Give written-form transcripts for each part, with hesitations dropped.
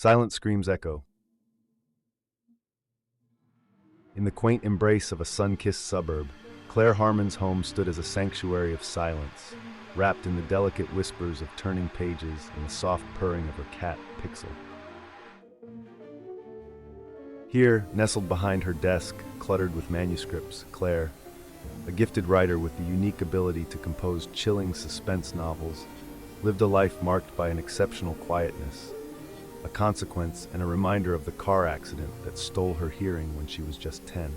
Silent screams echo. In the quaint embrace of a sun-kissed suburb, Claire Harmon's home stood as a sanctuary of silence, wrapped in the delicate whispers of turning pages and the soft purring of her cat, Pixel. Here, nestled behind her desk, cluttered with manuscripts, Claire, a gifted writer with the unique ability to compose chilling suspense novels, lived a life marked by an exceptional quietness, a consequence and a reminder of the car accident that stole her hearing when she was just 10.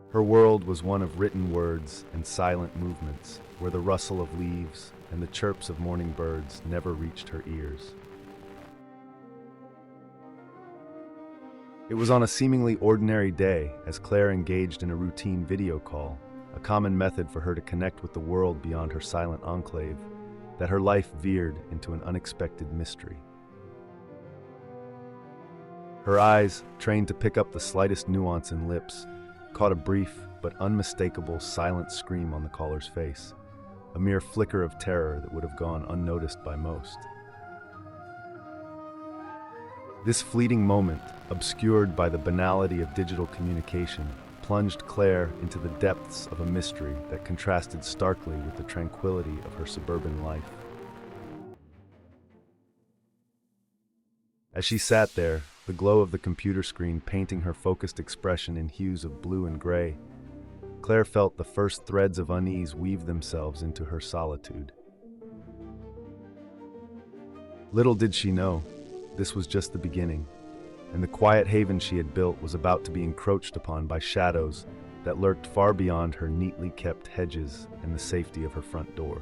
Her world was one of written words and silent movements, where the rustle of leaves and the chirps of morning birds never reached her ears. It was on a seemingly ordinary day, as Claire engaged in a routine video call, a common method for her to connect with the world beyond her silent enclave, that her life veered into an unexpected mystery. Her eyes, trained to pick up the slightest nuance in lips, caught a brief but unmistakable silent scream on the caller's face, a mere flicker of terror that would have gone unnoticed by most. This fleeting moment, obscured by the banality of digital communication, plunged Claire into the depths of a mystery that contrasted starkly with the tranquility of her suburban life. As she sat there, the glow of the computer screen painting her focused expression in hues of blue and gray, Claire felt the first threads of unease weave themselves into her solitude. Little did she know, this was just the beginning, and the quiet haven she had built was about to be encroached upon by shadows that lurked far beyond her neatly kept hedges and the safety of her front door.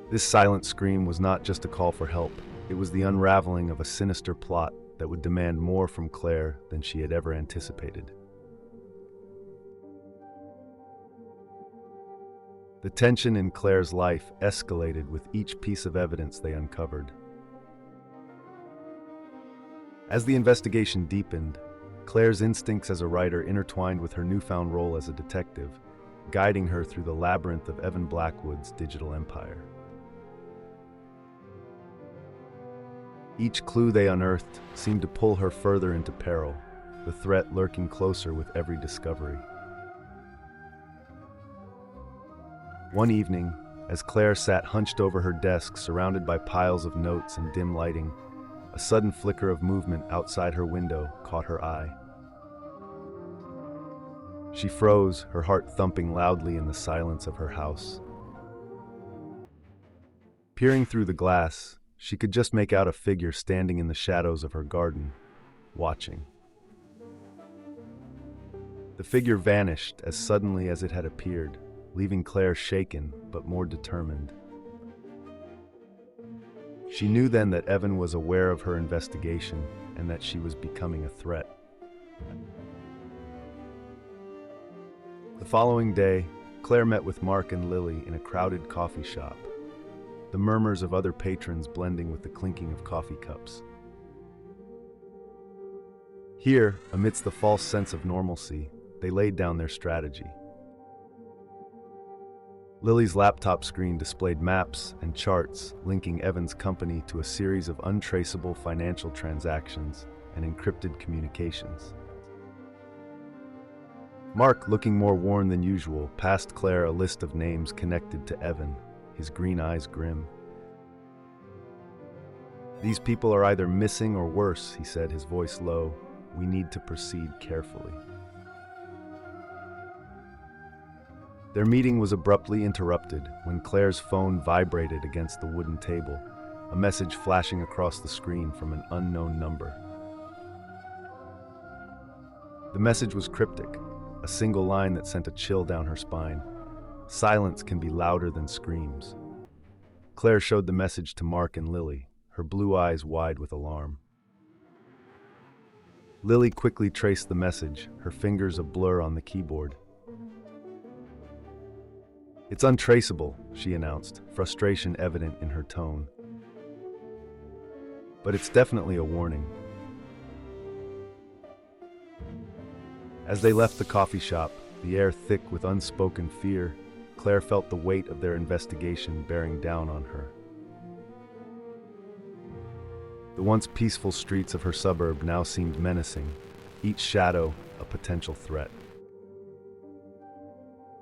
This silent scream was not just a call for help, it was the unraveling of a sinister plot that would demand more from Claire than she had ever anticipated. The tension in Claire's life escalated with each piece of evidence they uncovered. As the investigation deepened, Claire's instincts as a writer intertwined with her newfound role as a detective, guiding her through the labyrinth of Evan Blackwood's digital empire. Each clue they unearthed seemed to pull her further into peril, the threat lurking closer with every discovery. One evening, as Claire sat hunched over her desk surrounded by piles of notes and dim lighting, a sudden flicker of movement outside her window caught her eye. She froze, her heart thumping loudly in the silence of her house. Peering through the glass, she could just make out a figure standing in the shadows of her garden, watching. The figure vanished as suddenly as it had appeared, leaving Claire shaken but more determined. She knew then that Evan was aware of her investigation and that she was becoming a threat. The following day, Claire met with Mark and Lily in a crowded coffee shop, the murmurs of other patrons blending with the clinking of coffee cups. Here, amidst the false sense of normalcy, they laid down their strategy. Lily's laptop screen displayed maps and charts linking Evan's company to a series of untraceable financial transactions and encrypted communications. Mark, looking more worn than usual, passed Claire a list of names connected to Evan, his green eyes grim. "These people are either missing or worse," he said, his voice low. "We need to proceed carefully." Their meeting was abruptly interrupted when Claire's phone vibrated against the wooden table, a message flashing across the screen from an unknown number. The message was cryptic, a single line that sent a chill down her spine. Silence can be louder than screams. Claire showed the message to Mark and Lily, her blue eyes wide with alarm. Lily quickly traced the message, her fingers a blur on the keyboard. "It's untraceable," she announced, frustration evident in her tone. "But it's definitely a warning." As they left the coffee shop, the air thick with unspoken fear, Claire felt the weight of their investigation bearing down on her. The once peaceful streets of her suburb now seemed menacing, each shadow a potential threat.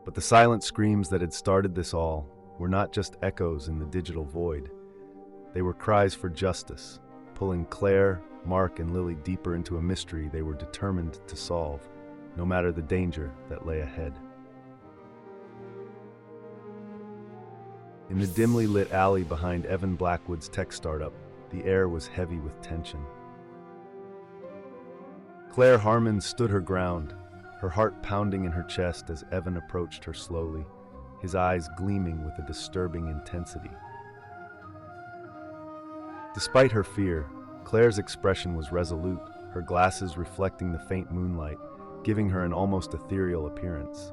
But the silent screams that had started this all were not just echoes in the digital void. They were cries for justice, pulling Claire, Mark, and Lily deeper into a mystery they were determined to solve, no matter the danger that lay ahead. In the dimly lit alley behind Evan Blackwood's tech startup, the air was heavy with tension. Claire Harmon stood her ground, her heart pounding in her chest as Evan approached her slowly, his eyes gleaming with a disturbing intensity. Despite her fear, Claire's expression was resolute, her glasses reflecting the faint moonlight, giving her an almost ethereal appearance.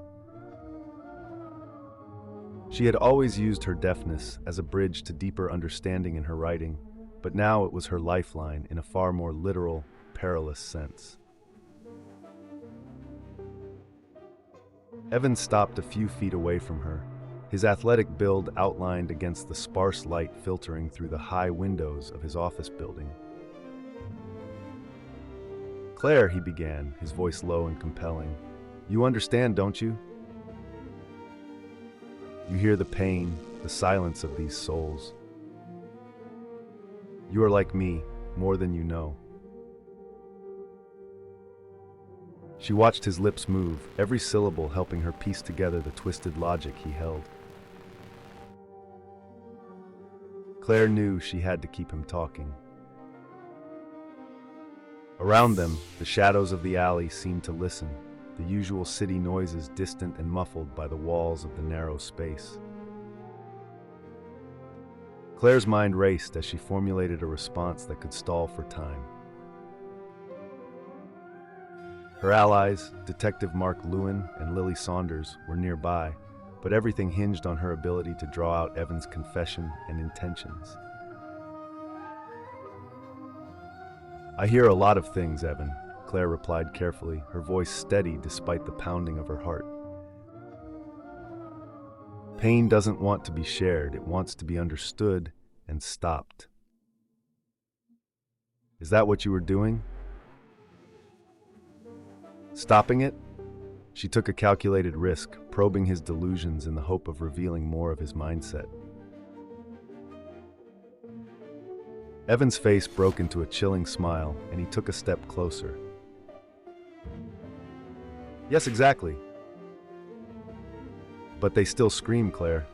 She had always used her deafness as a bridge to deeper understanding in her writing, but now it was her lifeline in a far more literal, perilous sense. Evan stopped a few feet away from her, his athletic build outlined against the sparse light filtering through the high windows of his office building. "Claire," he began, his voice low and compelling, "you understand, don't you? You hear the pain, the silence of these souls. You are like me, more than you know." She watched his lips move, every syllable helping her piece together the twisted logic he held. Claire knew she had to keep him talking. Around them, the shadows of the alley seemed to listen, the usual city noises distant and muffled by the walls of the narrow space. Claire's mind raced as she formulated a response that could stall for time. Her allies, Detective Mark Lewin and Lily Saunders, were nearby, but everything hinged on her ability to draw out Evan's confession and intentions. "I hear a lot of things, Evan," Claire replied carefully, her voice steady despite the pounding of her heart. "Pain doesn't want to be shared, it wants to be understood and stopped." "Is that what you were doing? Stopping it?" She took a calculated risk, probing his delusions in the hope of revealing more of his mindset. Evan's face broke into a chilling smile, and he took a step closer. "Yes, exactly. But they still scream, Claire.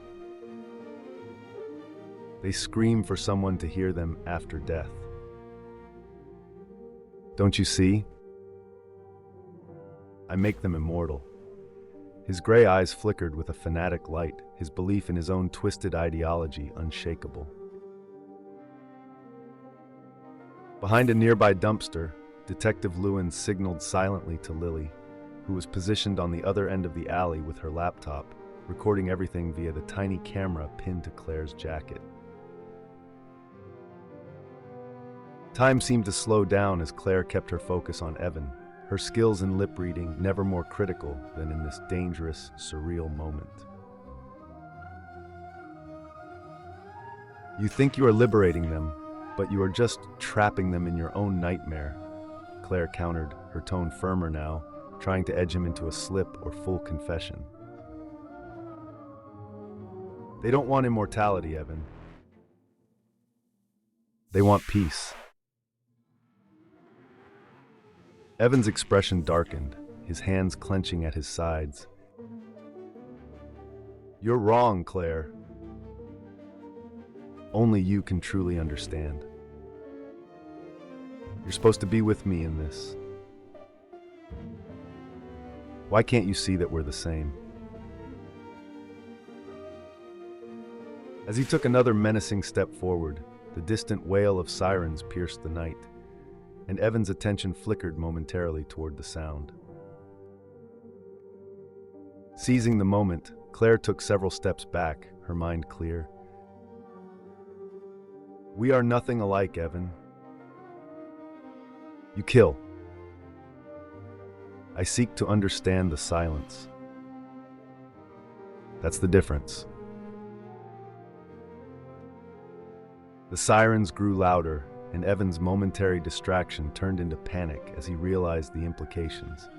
They scream for someone to hear them after death. Don't you see? I make them immortal." His gray eyes flickered with a fanatic light, his belief in his own twisted ideology unshakable. Behind a nearby dumpster, Detective Lewin signaled silently to Lily, who was positioned on the other end of the alley with her laptop, recording everything via the tiny camera pinned to Claire's jacket. Time seemed to slow down as Claire kept her focus on Evan, her skills in lip reading never more critical than in this dangerous, surreal moment. "You think you are liberating them, but you are just trapping them in your own nightmare," Claire countered, her tone firmer now, trying to edge him into a slip or full confession. "They don't want immortality, Evan. They want peace." Evan's expression darkened, his hands clenching at his sides. "You're wrong, Claire. Only you can truly understand. You're supposed to be with me in this. Why can't you see that we're the same?" As he took another menacing step forward, the distant wail of sirens pierced the night, and Evan's attention flickered momentarily toward the sound. Seizing the moment, Claire took several steps back, her mind clear. "We are nothing alike, Evan. You kill. I seek to understand the silence. That's the difference." The sirens grew louder, and Evan's momentary distraction turned into panic as he realized the implications.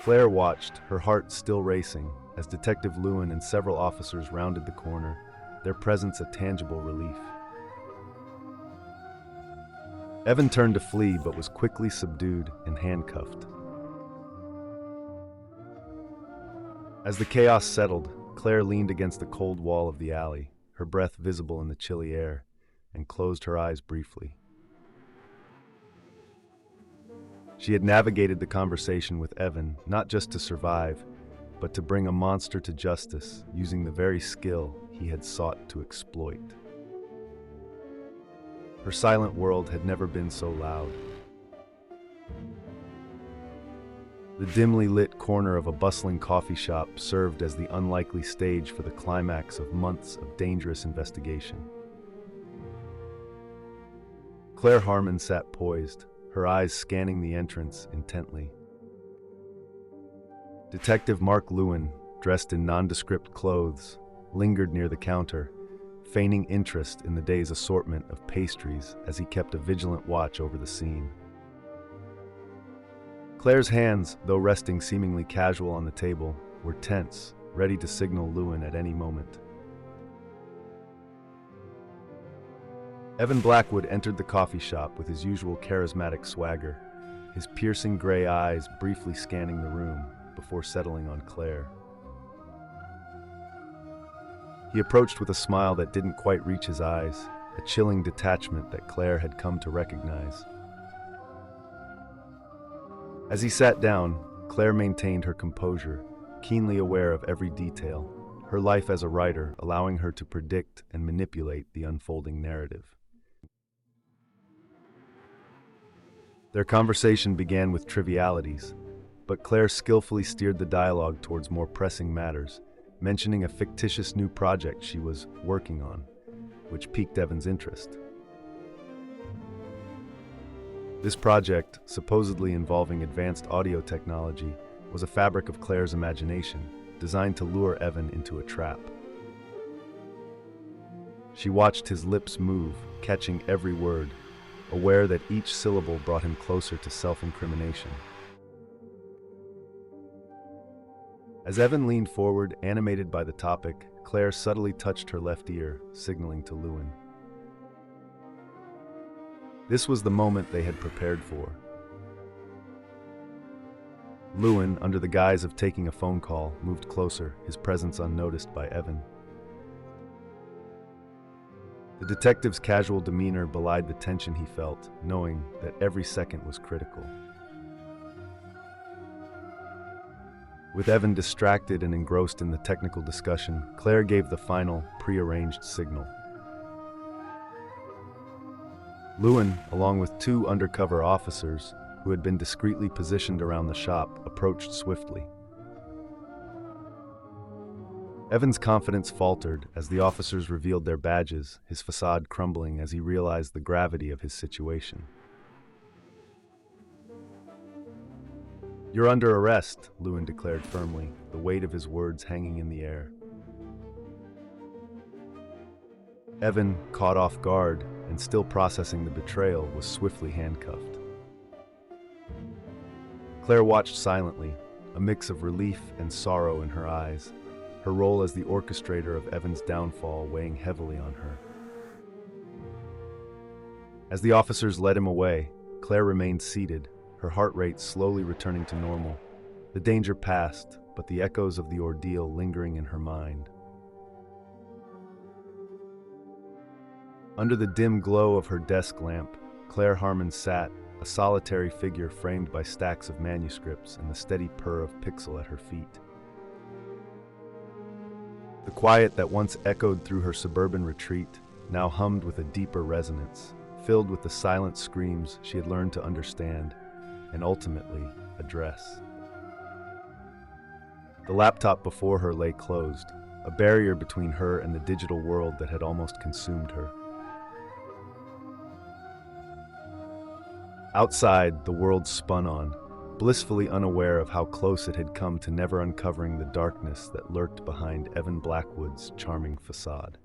Claire watched, her heart still racing, as Detective Lewin and several officers rounded the corner, their presence a tangible relief. Evan turned to flee but was quickly subdued and handcuffed. As the chaos settled, Claire leaned against the cold wall of the alley, her breath visible in the chilly air, and closed her eyes briefly. She had navigated the conversation with Evan not just to survive, but to bring a monster to justice using the very skill he had sought to exploit. Her silent world had never been so loud. The dimly lit corner of a bustling coffee shop served as the unlikely stage for the climax of months of dangerous investigation. Claire Harmon sat poised, her eyes scanning the entrance intently. Detective Mark Lewin, dressed in nondescript clothes, lingered near the counter, feigning interest in the day's assortment of pastries as he kept a vigilant watch over the scene. Claire's hands, though resting seemingly casual on the table, were tense, ready to signal Lewin at any moment. Evan Blackwood entered the coffee shop with his usual charismatic swagger, his piercing gray eyes briefly scanning the room before settling on Claire. He approached with a smile that didn't quite reach his eyes, a chilling detachment that Claire had come to recognize. As he sat down, Claire maintained her composure, keenly aware of every detail, her life as a writer allowing her to predict and manipulate the unfolding narrative. Their conversation began with trivialities, but Claire skillfully steered the dialogue towards more pressing matters, mentioning a fictitious new project she was working on, which piqued Evan's interest. This project, supposedly involving advanced audio technology, was a fabric of Claire's imagination, designed to lure Evan into a trap. She watched his lips move, catching every word, aware that each syllable brought him closer to self-incrimination. As Evan leaned forward, animated by the topic, Claire subtly touched her left ear, signaling to Lewin. This was the moment they had prepared for. Lewin, under the guise of taking a phone call, moved closer, his presence unnoticed by Evan. The detective's casual demeanor belied the tension he felt, knowing that every second was critical. With Evan distracted and engrossed in the technical discussion, Claire gave the final, prearranged signal. Lewin, along with two undercover officers, who had been discreetly positioned around the shop, approached swiftly. Evan's confidence faltered as the officers revealed their badges, his facade crumbling as he realized the gravity of his situation. "You're under arrest," Lewin declared firmly, the weight of his words hanging in the air. Evan, caught off guard and still processing the betrayal, was swiftly handcuffed. Claire watched silently, a mix of relief and sorrow in her eyes, her role as the orchestrator of Evan's downfall weighing heavily on her. As the officers led him away, Claire remained seated, her heart rate slowly returning to normal. The danger passed, but the echoes of the ordeal lingering in her mind. Under the dim glow of her desk lamp, Claire Harmon sat, a solitary figure framed by stacks of manuscripts and the steady purr of Pixel at her feet. The quiet that once echoed through her suburban retreat now hummed with a deeper resonance, filled with the silent screams she had learned to understand and ultimately address. The laptop before her lay closed, a barrier between her and the digital world that had almost consumed her. Outside, the world spun on, blissfully unaware of how close it had come to never uncovering the darkness that lurked behind Evan Blackwood's charming facade.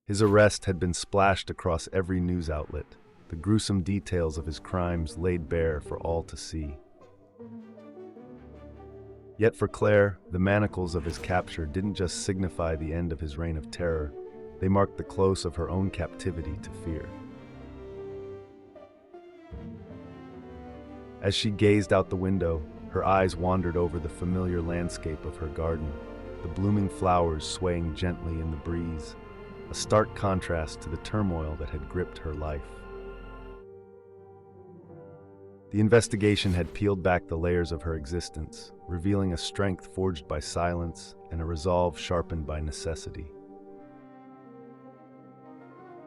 His arrest had been splashed across every news outlet, the gruesome details of his crimes laid bare for all to see. Yet for Claire, the manacles of his capture didn't just signify the end of his reign of terror, they marked the close of her own captivity to fear. As she gazed out the window, her eyes wandered over the familiar landscape of her garden, the blooming flowers swaying gently in the breeze, a stark contrast to the turmoil that had gripped her life. The investigation had peeled back the layers of her existence, revealing a strength forged by silence and a resolve sharpened by necessity.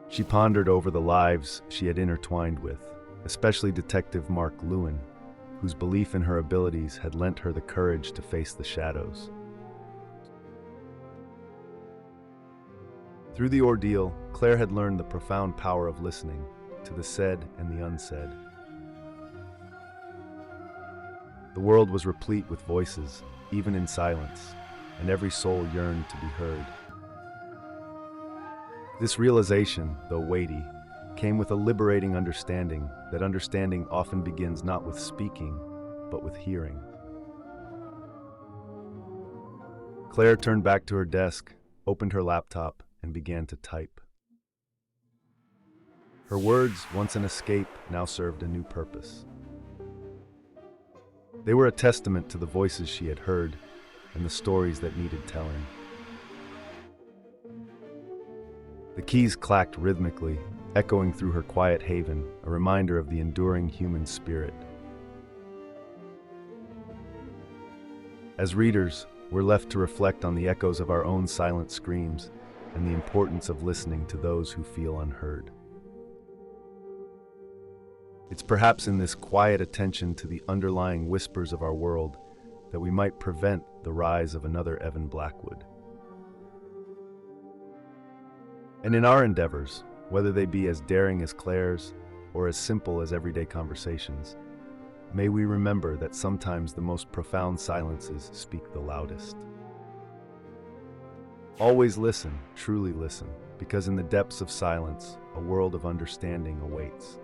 She pondered over the lives she had intertwined with, especially Detective Mark Lewin, whose belief in her abilities had lent her the courage to face the shadows. Through the ordeal, Claire had learned the profound power of listening to the said and the unsaid. The world was replete with voices, even in silence, and every soul yearned to be heard. This realization, though weighty, came with a liberating understanding that understanding often begins not with speaking, but with hearing. Claire turned back to her desk, opened her laptop, and began to type. Her words, once an escape, now served a new purpose. They were a testament to the voices she had heard and the stories that needed telling. The keys clacked rhythmically, echoing through her quiet haven, a reminder of the enduring human spirit. As readers, we're left to reflect on the echoes of our own silent screams and the importance of listening to those who feel unheard. It's perhaps in this quiet attention to the underlying whispers of our world that we might prevent the rise of another Evan Blackwood. And in our endeavors, whether they be as daring as Claire's or as simple as everyday conversations, may we remember that sometimes the most profound silences speak the loudest. Always listen, truly listen, because in the depths of silence, a world of understanding awaits.